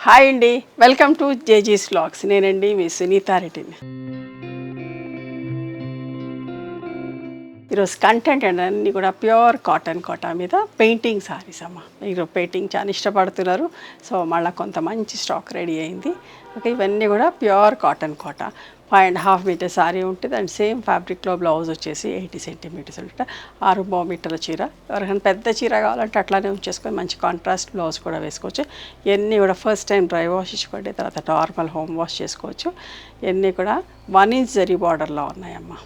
Hi అండి, welcome to జేజీస్ vlogs. నేనండి మీ సునీత రెడ్డిని. ఈరోజు కంటెంట్ అన్నీ కూడా ప్యూర్ కాటన్ కోటా మీద పెయింటింగ్ సారీస్ అమ్మ. మీరు పెయింటింగ్ చాలా ఇష్టపడుతున్నారు, సో మళ్ళీ కొంత మంచి స్టాక్ రెడీ అయింది. ఓకే, ఇవన్నీ కూడా pure cotton Kota. 5.5 metre sari ఉంటుంది అండ్ సేమ్ ఫ్యాబ్రిక్లో బ్లౌజ్ వచ్చేసి 80 సెంటీమీటర్స్ ఉంటుంది. 6 మీటర్ల చీర. ఎవరికైనా పెద్ద చీర కావాలంటే అట్లానే ఉంచేసుకొని మంచి కాంట్రాస్ట్ బ్లౌజ్ కూడా వేసుకోవచ్చు. ఇవన్నీ కూడా ఫస్ట్ టైం డ్రై వాష్ ఇచ్చుకోండి, తర్వాత నార్మల్ హోమ్ వాష్ చేసుకోవచ్చు. ఇవన్నీ కూడా 1 ఇంచ్ జరీ బార్డర్లో ఉన్నాయమ్మా.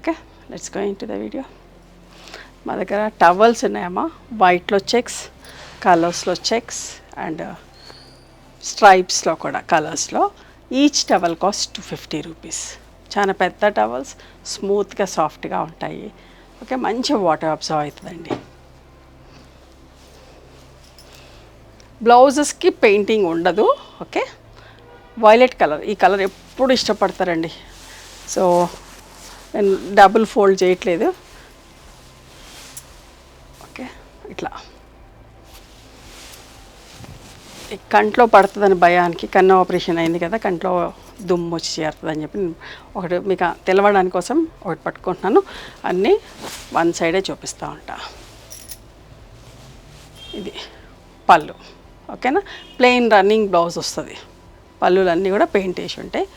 Okay, let's go into the video. మా దగ్గర టవల్స్ ఉన్నాయమ్మా, వైట్లో చెక్స్, కలర్స్లో చెక్స్ అండ్ స్ట్రైప్స్లో కూడా కలర్స్లో. Each towel cost 250 rupees. చాలా పెద్ద టవల్స్, స్మూత్గా సాఫ్ట్గా ఉంటాయి. ఓకే, మంచి వాటర్ అబ్జర్వ్ అవుతుందండి. బ్లౌజెస్కి పెయింటింగ్ ఉండదు. ఓకే, వైలెట్ కలర్, ఈ కలర్ ఎప్పుడు ఇష్టపడతారండి. సో నేను డబుల్ ఫోల్డ్ చేయట్లేదు. ఓకే, ఇట్లా కంట్లో పడుతుందని భయానికి, కన్ను ఆపరేషన్ అయింది కదా, కంట్లో దుమ్ము వచ్చి చేరుతుందని చెప్పి ఒకటి మీకు తెలవడానికి కోసం ఒకటి పట్టుకుంటున్నాను. అన్నీ వన్ సైడే చూపిస్తూ ఉంటా. ఇది పళ్ళు. ఓకేనా, ప్లెయిన్ రన్నింగ్ బ్లౌజ్ వస్తుంది. పళ్ళులు అన్నీ కూడా పెయింట్ వేసి ఉంటాయి.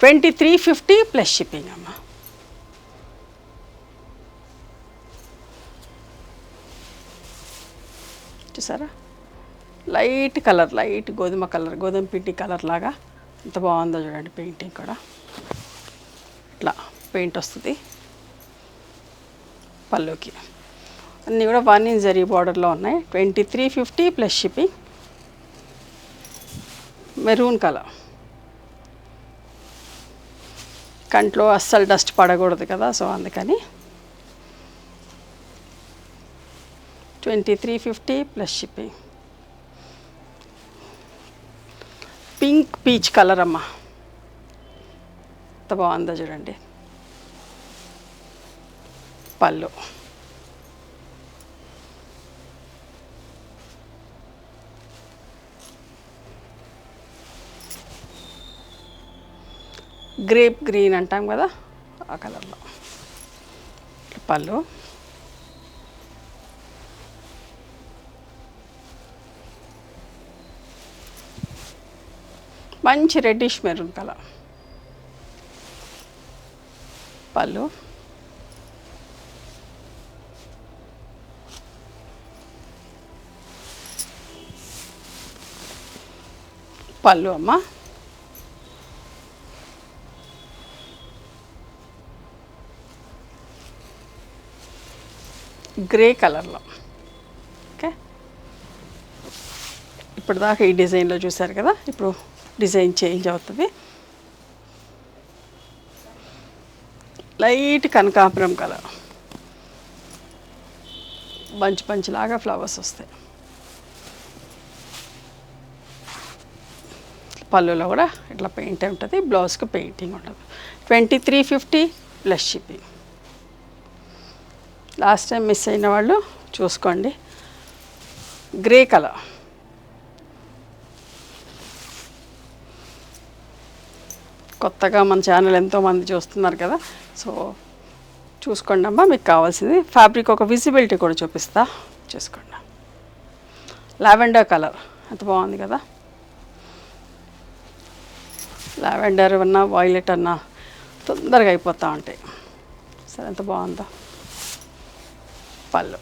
2350 ప్లస్ షిప్పింగ్ అమ్మ. చూసారా, లైట్ కలర్, లైట్ గోధుమ కలర్, గోధుమ పిండి కలర్ లాగా ఎంత బాగుందో చూడండి. పెయింటింగ్ కూడా ఇట్లా పెయింట్ వస్తుంది పళ్ళుకి. అన్నీ కూడా 1 ఇంచ్ జరీ బార్డర్లో ఉన్నాయి. 2350 ప్లస్ షిప్పింగ్. మెరూన్ కలర్, కంట్లో అస్సలు డస్ట్ పడకూడదు కదా, సో అందుకని 2350 plus shipping. Pink peach colour అమ్మ, ఎంత బాగుందో చూడండి. పళ్ళు గ్రేప్ గ్రీన్ అంటాం కదా, ఆ కలర్లో పళ్ళు. మంచి రెడ్డిష్ మెరూన్ కలర్ పళ్ళు. పళ్ళు అమ్మ. గ్రే కలర్లో. ఓకే, ఇప్పుడు దాకా ఈ డిజైన్లో చూసారు కదా, ఇప్పుడు డిజైన్ చేంజ్ అవుతుంది. లైట్ కనకాంబరం కలర్, బంచ్ లాగా ఫ్లవర్స్ వస్తాయి. పళ్ళులో కూడా ఇట్లా పెయింట్ ఉంటుంది, బ్లౌజ్కి పెయింటింగ్ ఉండదు. 2350 plus shipping. Last time miss అయిన వాళ్ళు చూసుకోండి. గ్రే కలర్, కొత్తగా మన ఛానల్ ఎంతోమంది చూస్తున్నారు కదా, సో చూసుకోండి అమ్మా. మీకు కావాల్సింది ఫ్యాబ్రిక్ ఒక విజిబిలిటీ కూడా చూపిస్తా, చూసుకోండి. లావెండర్ కలర్ ఎంత బాగుంది కదా. లావెండర్ అన్నా వైలెట్ అన్నా తొందరగా అయిపోతూ ఉంటాయి. సరే, ఎంత బాగుందో. పళ్ళు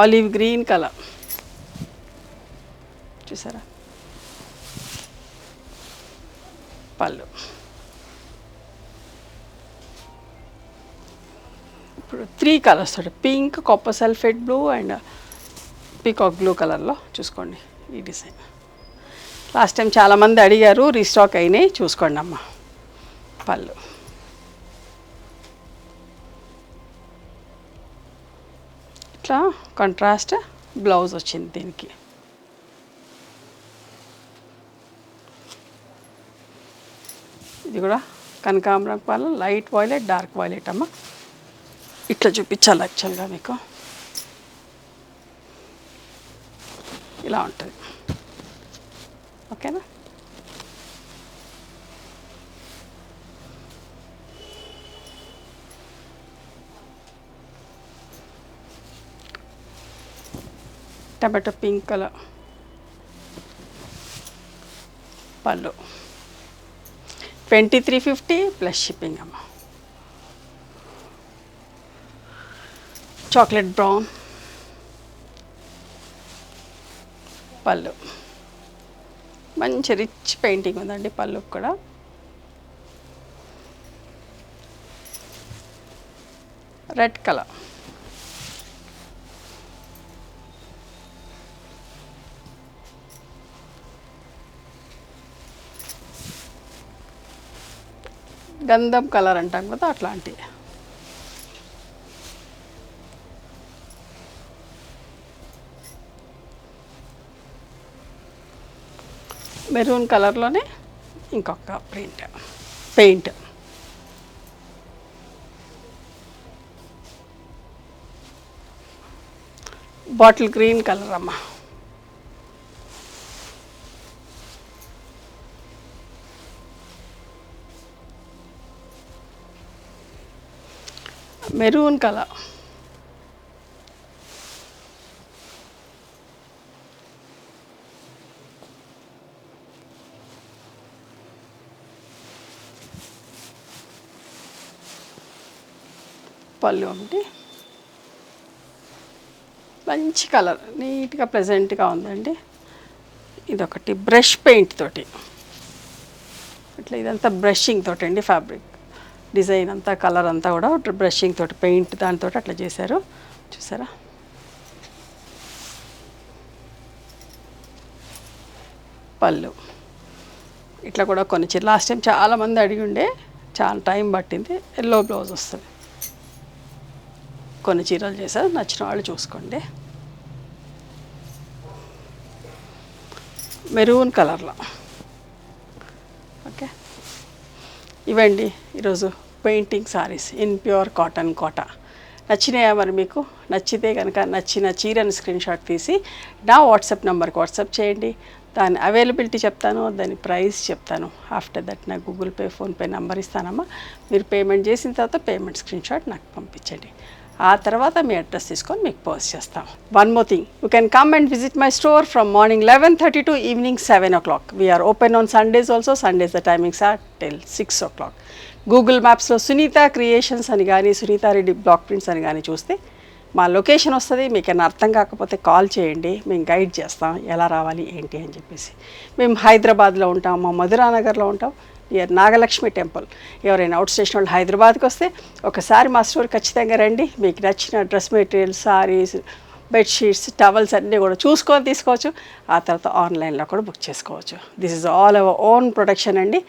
ఆలివ్ గ్రీన్ కలర్, చూసారా. పళ్ళు. ఇప్పుడు 3 కలర్స్ తోటి, pink, copper sulphate blue and peacock blue కలర్లో చూసుకోండి ఈ డిజైన్. లాస్ట్ టైం చాలామంది అడిగారు, రీస్టాక్ అయినాయి, చూసుకోండి అమ్మ. పళ్ళు. ఇట్లా కాంట్రాస్ట్ బ్లౌజ్ వచ్చింది దీనికి. ఇది కూడా కనకాంబరం colour, light violet, dark violet అమ్మ. ఇట్లా చూపించాలి యాక్చువల్గా మీకు. ఇలా ఉంటుంది. ఓకేనా? టమాటో పింక్ కలర్ పళ్ళు 2350 ప్లస్ షిప్పింగ్ అమ్మ. చాక్లెట్ బ్రౌన్ పళ్ళు, మంచి రిచ్ పెయింటింగ్ ఉందండి పళ్ళుకి కూడా. రెడ్ కలర్ గంధం కలర్ అంటాం కదా అట్లాంటివి. మెరూన్ కలర్లోనే ఇంకొక పెయింట్ బాటిల్ గ్రీన్ కలర్ అమ్మ. మెరూన్ కలర్ పళ్ళు ఒకటి, మంచి కలర్ నీట్గా ప్లెజెంట్గా ఉందండి. ఇదొకటి బ్రష్ పెయింట్ తోటి, ఇట్లా ఇదంతా బ్రషింగ్ తోటి అండి. ఫ్యాబ్రిక్ డిజైన్ అంతా కలర్ అంతా కూడా బ్రషింగ్ తోటి పెయింట్ దానితో అట్లా చేశారు, చూసారా? పళ్ళు ఇట్లా కూడా కొన్ని చీరలు లాస్ట్ టైం చాలామంది అడిగి ఉండే, చాలా టైం పట్టింది. ఎల్లో బ్లౌజ్ వస్తుంది. కొన్ని చీరలు చేశారు, నచ్చిన వాళ్ళు చూసుకోండి. మెరూన్ కలర్లో. ఓకే, ఇవండి ఈరోజు painting saris in pure cotton Kota. నచ్చినాయా మరి మీకు? నచ్చితే కనుక నచ్చిన చీరని స్క్రీన్ షాట్ తీసి నా వాట్సాప్ నెంబర్కి వాట్సాప్ చేయండి. దాని అవైలబిలిటీ చెప్తాను, దాని ప్రైస్ చెప్తాను. ఆఫ్టర్ దట్ నాకు గూగుల్ పే, ఫోన్పే నెంబర్ ఇస్తానమ్మా. మీరు పేమెంట్ చేసిన తర్వాత పేమెంట్ స్క్రీన్ షాట్ నాకు పంపించండి. ఆ తర్వాత మీ అడ్రస్ తీసుకొని మీకు పోస్ట్ చేస్తాం. One more thing, you can come and visit my store from morning 11:30 to evening 7 o'clock. We're open on Sundays also. Sundays the timings are till 6 o'clock. Google మ్యాప్స్లో Sunita creations అని కానీ, సునీత రెడ్డి బ్లాక్ ప్రింట్స్ అని కానీ చూస్తే మా location వస్తుంది. మీకు ఏమైనా అర్థం కాకపోతే కాల్ చేయండి, మేము గైడ్ చేస్తాం ఎలా రావాలి ఏంటి అని చెప్పేసి. మేము హైదరాబాద్లో ఉంటాం, మా మధురానగర్లో ఉంటాం, నియర్ నాగలక్ష్మి టెంపుల్. ఎవరైనా అవుట్ స్టేషన్ వాళ్ళు హైదరాబాద్కి వస్తే ఒకసారి మా స్టోర్ ఖచ్చితంగా రండి. మీకు నచ్చిన dress materials, saris, bedsheets, towels అన్నీ కూడా చూసుకొని తీసుకోవచ్చు. ఆ తర్వాత ఆన్లైన్లో కూడా బుక్ చేసుకోవచ్చు. This is all our own production అండి.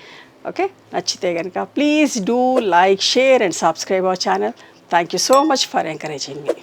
ఓకే, నచ్చితే కనుక please do like, share and subscribe our channel. Thank you so much for encouraging me.